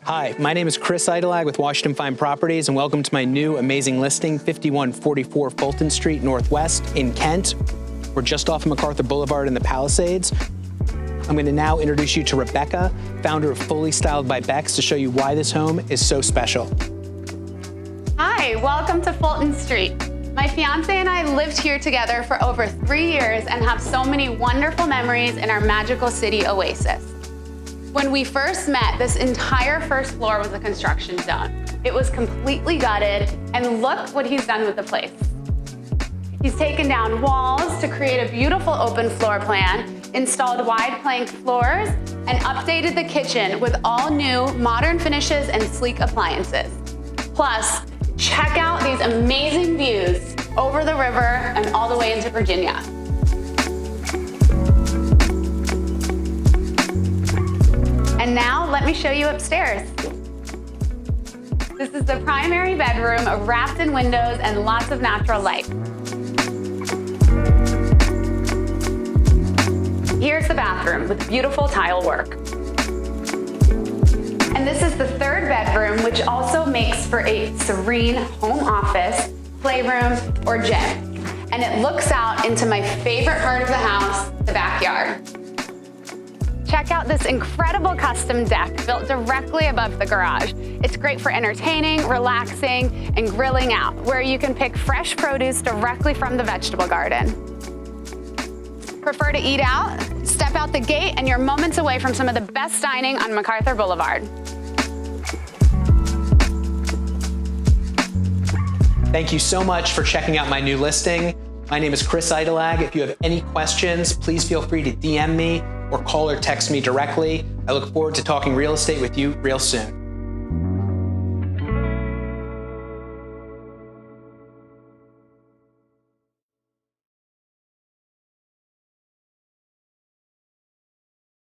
Hi, my name is Chris Itteilag with Washington Fine Properties, and welcome to my new amazing listing, 5144 Fulton Street Northwest in Kent. We're just off of MacArthur Boulevard in the Palisades. I'm going to now introduce you to Rebecca, founder of Fully Styled by Bex, to show you why this home is so special. Hi, welcome to Fulton Street. My fiance and I lived here together for over 3 years and have so many wonderful memories in our magical city oasis. When we first met, this entire first floor was a construction zone. It was completely gutted, and look what he's done with the place. He's taken down walls to create a beautiful open floor plan, installed wide plank floors, and updated the kitchen with all new modern finishes and sleek appliances. Plus, check out these amazing views over the river and all the way into Virginia. And now let me show you upstairs. This is the primary bedroom, wrapped in windows and lots of natural light. Here's the bathroom with beautiful tile work. And this is the third bedroom, which also makes for a serene home office, playroom, or gym. And it looks out into my favorite part of the house, the backyard. Check out this incredible custom deck built directly above the garage. It's great for entertaining, relaxing, and grilling out, where you can pick fresh produce directly from the vegetable garden. Prefer to eat out? Step out the gate and you're moments away from some of the best dining on MacArthur Boulevard. Thank you so much for checking out my new listing. My name is Chris Itteilag. If you have any questions, please feel free to DM me or call or text me directly. I look forward to talking real estate with you real soon.